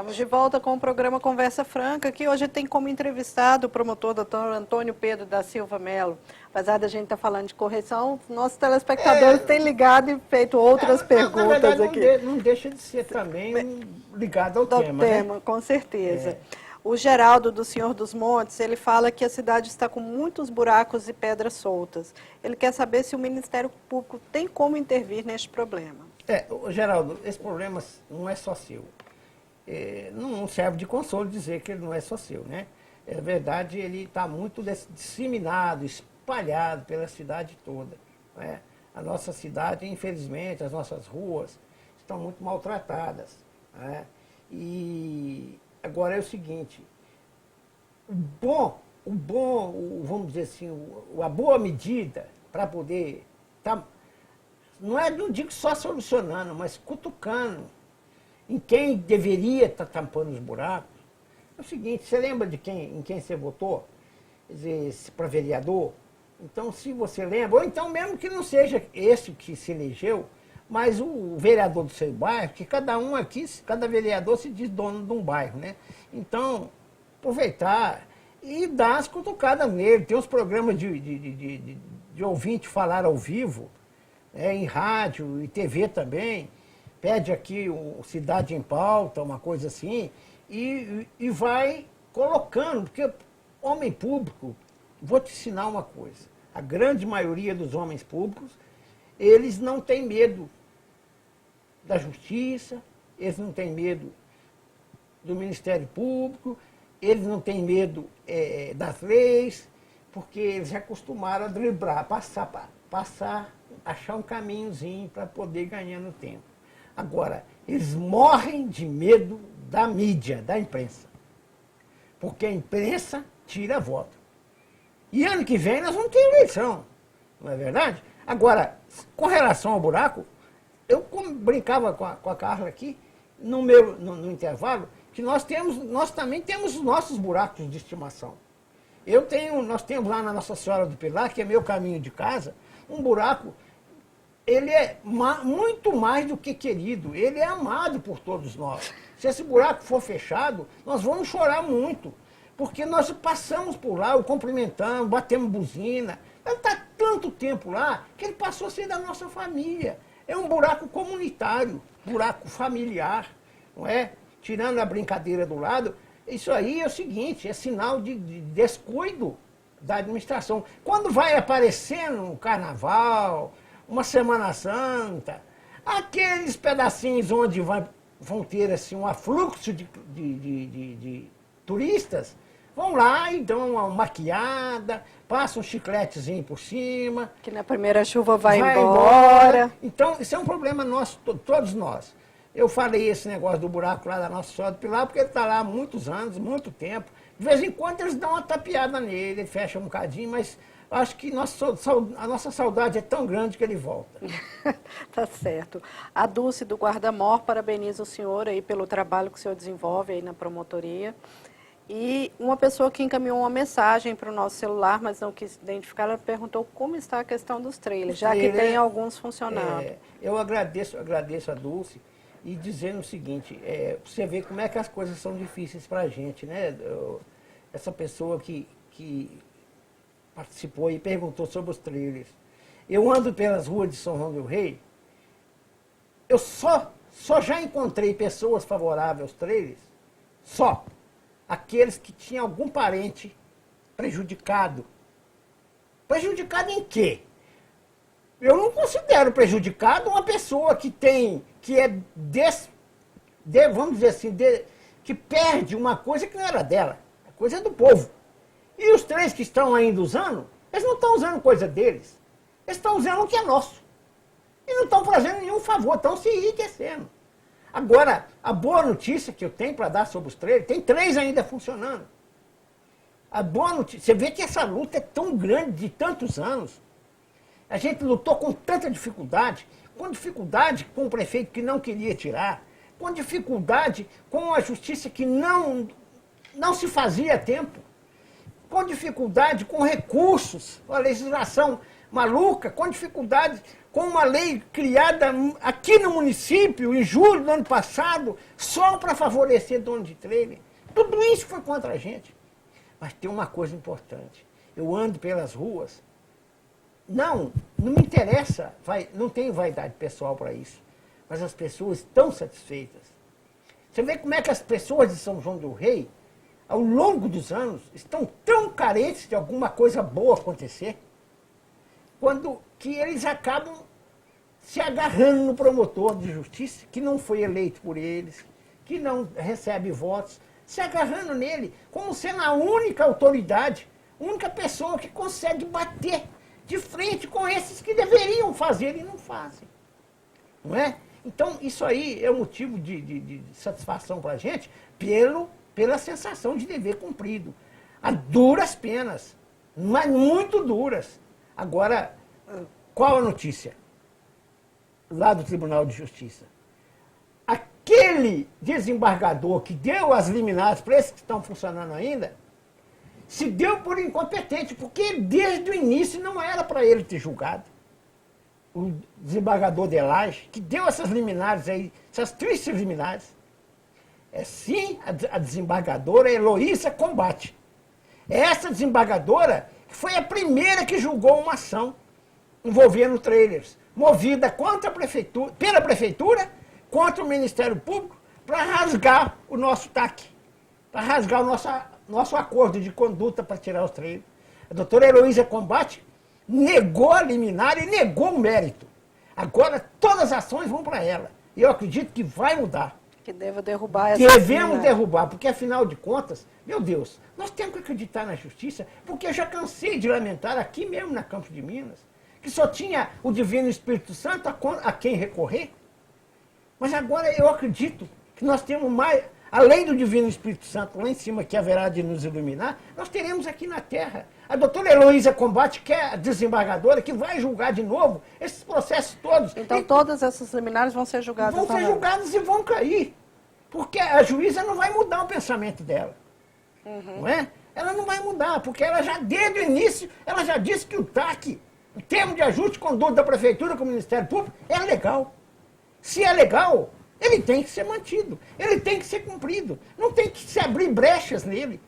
Estamos de volta com o programa Conversa Franca, que hoje tem como entrevistado o promotor Dr. Antônio Pedro da Silva Melo. Apesar da gente estar falando de correção, nossos telespectadores têm ligado e feito outras perguntas na verdade, aqui. Não deixa de ser também ligado ao tema, né? Com certeza. O Geraldo do Senhor dos Montes, ele fala que a cidade está com muitos buracos e pedras soltas. Ele quer saber se o Ministério Público tem como intervir neste problema. Geraldo, esse problema não é só seu. Não serve de consolo dizer que ele não é só seu, né? É verdade, ele está muito disseminado, espalhado pela cidade toda, né? A nossa cidade, infelizmente, as nossas ruas estão muito maltratadas, né? E agora é o seguinte, vamos dizer assim, a boa medida para poder não digo só solucionando, mas cutucando em quem deveria estar tampando os buracos. É o seguinte, você lembra em quem você votou? Quer dizer, para vereador? Então, se você lembra, ou então mesmo que não seja esse que se elegeu, mas o vereador do seu bairro, que cada um aqui, cada vereador se diz dono de um bairro, né? Então, aproveitar e dar as cutucadas nele. Tem uns programas de ouvinte falar ao vivo, em rádio e TV também. Pede aqui o Cidade em Pauta, uma coisa assim, e vai colocando, porque homem público, vou te ensinar uma coisa, a grande maioria dos homens públicos, eles não têm medo da justiça, eles não têm medo do Ministério Público, eles não têm medo das leis, porque eles já acostumaram a driblar, passar, achar um caminhozinho para poder ganhar no tempo. Agora, eles morrem de medo da mídia, da imprensa. Porque a imprensa tira voto. E ano que vem nós vamos ter eleição, não é verdade? Agora, com relação ao buraco, eu brincava com a Carla aqui, no intervalo, que nós também temos os nossos buracos de estimação. Nós temos lá na Nossa Senhora do Pilar, que é meu caminho de casa, um buraco. Ele é muito mais do que querido, ele é amado por todos nós. Se esse buraco for fechado, nós vamos chorar muito, porque nós passamos por lá, o cumprimentamos, batemos buzina. Ele está tanto tempo lá que ele passou a ser da nossa família. É um buraco comunitário, buraco familiar, não é? Tirando a brincadeira do lado, isso aí é o seguinte, é sinal de descuido da administração. Quando vai aparecendo um carnaval, uma Semana Santa, aqueles pedacinhos onde vão ter assim, um afluxo de turistas, vão lá e dão uma maquiada, passam um chicletezinho por cima. Que na primeira chuva vai embora. Então, isso é um problema nosso, todos nós. Eu falei esse negócio do buraco lá da Nossa Senhora do Pilar, porque ele está lá há muitos anos, muito tempo. De vez em quando eles dão uma tapeada nele, ele fecha um bocadinho, mas acho que a nossa saudade é tão grande que ele volta. Tá certo. A Dulce do Guarda-Mor parabeniza o senhor aí pelo trabalho que o senhor desenvolve aí na promotoria. E uma pessoa que encaminhou uma mensagem para o nosso celular, mas não quis identificar, ela perguntou como está a questão dos trailers, já que tem alguns funcionando. Eu agradeço a Dulce e dizendo o seguinte, você vê como é que as coisas são difíceis para a gente, né? Essa pessoa que participou e perguntou sobre os trailers. Eu ando pelas ruas de São João del Rei, eu só já encontrei pessoas favoráveis aos trailers, só aqueles que tinham algum parente prejudicado. Prejudicado em quê? Eu não considero prejudicado uma pessoa que vamos dizer assim, que perde uma coisa que não era dela, a coisa é do povo. E os três que estão ainda usando, eles não estão usando coisa deles. Eles estão usando o que é nosso. E não estão fazendo nenhum favor, estão se enriquecendo. Agora, a boa notícia que eu tenho para dar sobre os trailers, tem 3 ainda funcionando. A boa notícia, você vê que essa luta é tão grande de tantos anos. A gente lutou com tanta dificuldade com o prefeito que não queria tirar, com dificuldade com a justiça que não se fazia a tempo, com dificuldade com recursos, a legislação maluca, com dificuldade com uma lei criada aqui no município, em julho do ano passado, só para favorecer dono de trailer. Tudo isso foi contra a gente. Mas tem uma coisa importante. Eu ando pelas ruas, não me interessa, não tenho vaidade pessoal para isso, mas as pessoas estão satisfeitas. Você vê como é que as pessoas de São João del Rei, ao longo dos anos, estão tão carentes de alguma coisa boa acontecer, quando que eles acabam se agarrando no promotor de justiça, que não foi eleito por eles, que não recebe votos, se agarrando nele, como sendo a única autoridade, a única pessoa que consegue bater de frente com esses que deveriam fazer e não fazem. Não é? Então, isso aí é um motivo de satisfação para a gente pela sensação de dever cumprido. A duras penas, mas muito duras. Agora, qual a notícia? Lá do Tribunal de Justiça. Aquele desembargador que deu as liminares para esses que estão funcionando ainda, se deu por incompetente, porque desde o início não era para ele ter julgado. O desembargador Delage, que deu essas liminares aí, essas tristes liminares, é sim a desembargadora Heloísa Combate. Essa desembargadora foi a primeira que julgou uma ação envolvendo trailers, movida contra a prefeitura, pela prefeitura, contra o Ministério Público, para rasgar o nosso TAC, para rasgar o nosso acordo de conduta para tirar os trailers. A doutora Heloísa Combate negou a liminar e negou o mérito. Agora todas as ações vão para ela. E eu acredito que vai mudar. Que deva derrubar essa Devemos derrubar, porque afinal de contas, meu Deus, nós temos que acreditar na justiça, porque eu já cansei de lamentar aqui mesmo na Campos de Minas, que só tinha o Divino Espírito Santo a quem recorrer. Mas agora eu acredito que nós temos mais, além do Divino Espírito Santo lá em cima, que haverá de nos iluminar, nós teremos aqui na terra a doutora Heloísa Combate, que é a desembargadora, que vai julgar de novo esses processos todos. Então todas essas liminares vão ser julgadas? Vão ser julgadas e vão cair. Porque a juíza não vai mudar o pensamento dela. Não é? Ela não vai mudar, porque ela já, desde o início, ela já disse que o TAC, o termo de ajuste de conduta da prefeitura com o Ministério Público, é legal. Se é legal, ele tem que ser mantido, ele tem que ser cumprido. Não tem que se abrir brechas nele,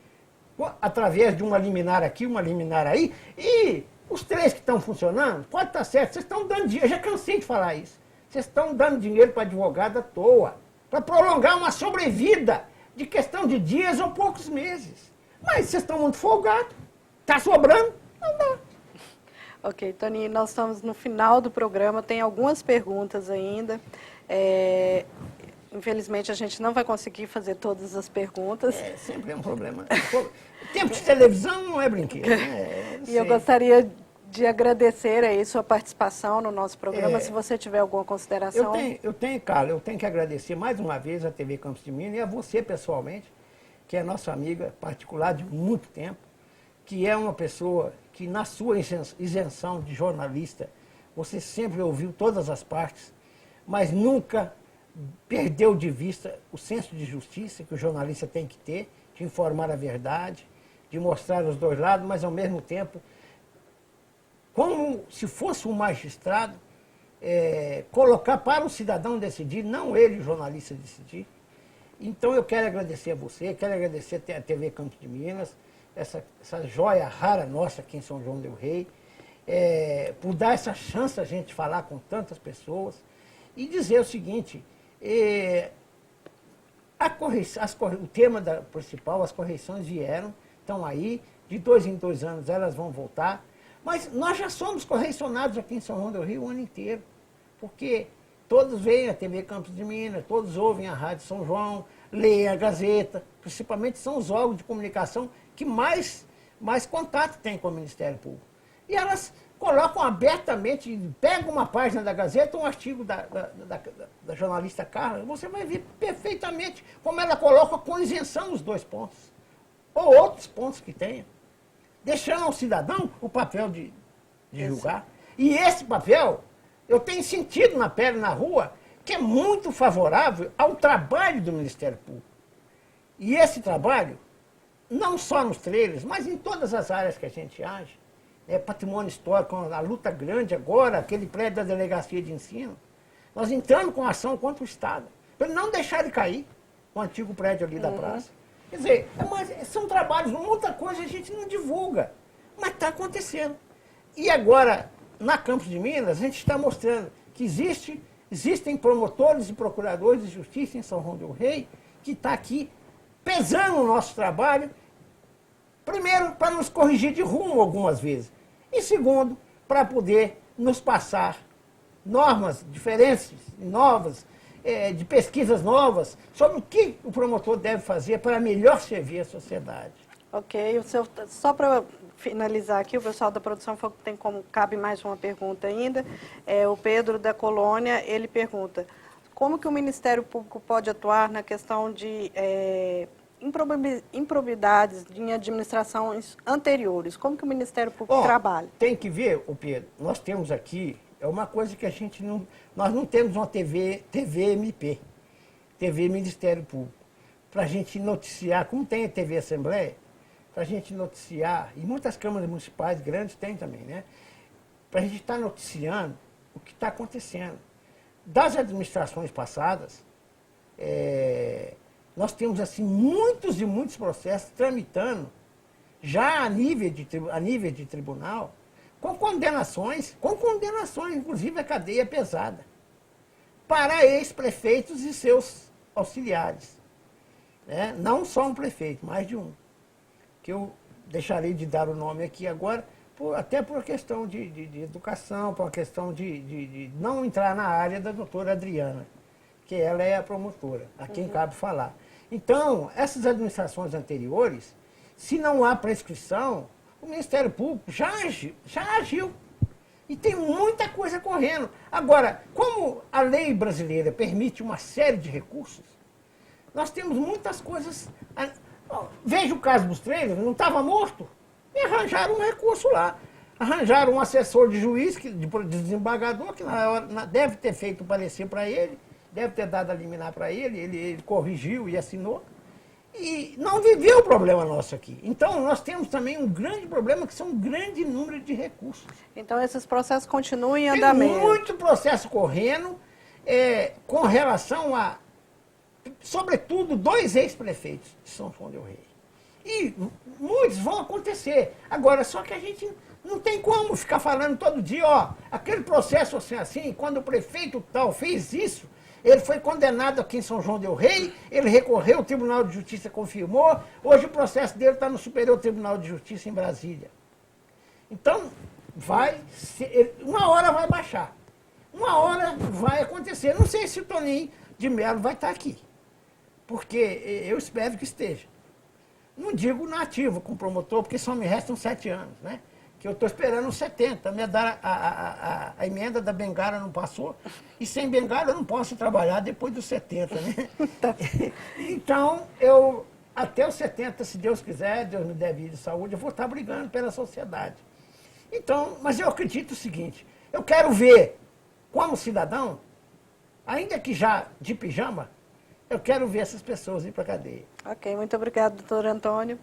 através de uma liminar aqui, uma liminar aí. E os três que estão funcionando, pode estar certo, vocês estão dando dinheiro, eu já cansei de falar isso. Vocês estão dando dinheiro para advogado à toa, para prolongar uma sobrevida de questão de dias ou poucos meses. Mas vocês estão muito folgados. Está sobrando? Não dá. Ok, Toninho, nós estamos no final do programa, tem algumas perguntas ainda. Infelizmente, a gente não vai conseguir fazer todas as perguntas. Sempre é um problema. Tempo de televisão não é brinquedo, né? E eu gostaria de agradecer aí sua participação no nosso programa, se você tiver alguma consideração. Carla, eu tenho que agradecer mais uma vez a TV Campos de Minas e a você pessoalmente, que é nossa amiga particular de muito tempo, que é uma pessoa que na sua isenção de jornalista, você sempre ouviu todas as partes, mas nunca perdeu de vista o senso de justiça que o jornalista tem que ter, de informar a verdade, de mostrar os dois lados, mas ao mesmo tempo, como se fosse um magistrado, colocar para o cidadão decidir, não ele, o jornalista, decidir. Então eu quero agradecer a você, quero agradecer a TV Campos de Minas, essa joia rara nossa aqui em São João del Rei, por dar essa chance a gente falar com tantas pessoas e dizer o seguinte, o tema principal, as correções vieram, estão aí, de 2 em 2 anos elas vão voltar, mas nós já somos correcionados aqui em São João del Rei o ano inteiro, porque todos veem a TV Campos de Minas, todos ouvem a Rádio São João, leem a Gazeta, principalmente são os órgãos de comunicação que mais contato tem com o Ministério Público. E elas colocam abertamente, pegam uma página da Gazeta, um artigo da jornalista Carla, você vai ver perfeitamente como ela coloca com isenção os 2 pontos, ou outros pontos que tenha, deixando ao cidadão o papel de julgar. E esse papel, eu tenho sentido na pele, na rua, que é muito favorável ao trabalho do Ministério Público. E esse trabalho, não só nos trailers, mas em todas as áreas que a gente age, patrimônio histórico, a luta grande agora, aquele prédio da delegacia de ensino, nós entramos com ação contra o Estado, para não deixar de cair o antigo prédio ali da praça. Quer dizer, são trabalhos, muita coisa a gente não divulga, mas está acontecendo. E agora, na Campos de Minas, a gente está mostrando que existem promotores e procuradores de justiça em São João del Rei, que está aqui pesando o nosso trabalho, primeiro, para nos corrigir de rumo algumas vezes, e segundo, para poder nos passar normas diferentes, novas, de pesquisas novas, sobre o que o promotor deve fazer para melhor servir a sociedade. Ok, só para finalizar aqui, o pessoal da produção falou que cabe mais uma pergunta ainda. O Pedro da Colônia, ele pergunta, como que o Ministério Público pode atuar na questão de improbidades em administrações anteriores? Como que o Ministério Público trabalha? Tem que ver, Pedro, nós temos aqui, é uma coisa que nós não temos uma TVMP, TV Ministério Público, para a gente noticiar, como tem a TV Assembleia, para a gente noticiar, e muitas câmaras municipais grandes tem também, né? Para a gente estar noticiando o que está acontecendo. Das administrações passadas, nós temos assim muitos e muitos processos tramitando, já a nível de tribunal, com condenações, inclusive a cadeia pesada, para ex-prefeitos e seus auxiliares. Né? Não só um prefeito, mais de um. Que eu deixarei de dar o nome aqui agora, até por questão de educação, por uma questão de não entrar na área da doutora Adriana, que ela é a promotora, a quem cabe falar. Então, essas administrações anteriores, se não há prescrição, o Ministério Público já agiu. E tem muita coisa correndo. Agora, como a lei brasileira permite uma série de recursos, nós temos muitas coisas. Veja o caso dos trailers, não estava morto, e arranjaram um recurso lá. Arranjaram um assessor de juiz, de desembargador, que na hora deve ter feito um parecer para ele, deve ter dado a liminar para ele corrigiu e assinou. E não viveu o problema nosso aqui. Então, nós temos também um grande problema, que são um grande número de recursos. Então, esses processos continuam em andamento. Tem muito processo correndo com relação a, sobretudo, 2 ex-prefeitos de São João del Rei. E muitos vão acontecer. Agora, só que a gente não tem como ficar falando todo dia, aquele processo assim, quando o prefeito tal fez isso, ele foi condenado aqui em São João del Rei, ele recorreu, o Tribunal de Justiça confirmou, hoje o processo dele está no Superior Tribunal de Justiça em Brasília. Então, uma hora vai baixar, uma hora vai acontecer. Não sei se o Toninho de Mello vai estar aqui, porque eu espero que esteja. Não digo nativo com o promotor, porque só me restam 7 anos, né? Que eu estou esperando 70. A emenda da bengala não passou, e sem bengala eu não posso trabalhar depois dos 70, né? Então, até os 70, se Deus quiser, Deus me der vida e saúde, eu vou estar brigando pela sociedade. Então, mas eu acredito o seguinte, eu quero ver, como cidadão, ainda que já de pijama, eu quero ver essas pessoas ir para a cadeia. Ok, muito obrigado, doutor Antônio.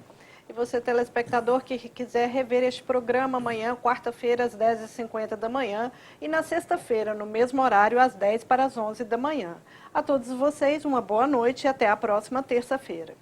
E você, telespectador, que quiser rever este programa amanhã, quarta-feira, às 10h50 da manhã, e na sexta-feira, no mesmo horário, às 10 para as 11 da manhã. A todos vocês, uma boa noite e até a próxima terça-feira.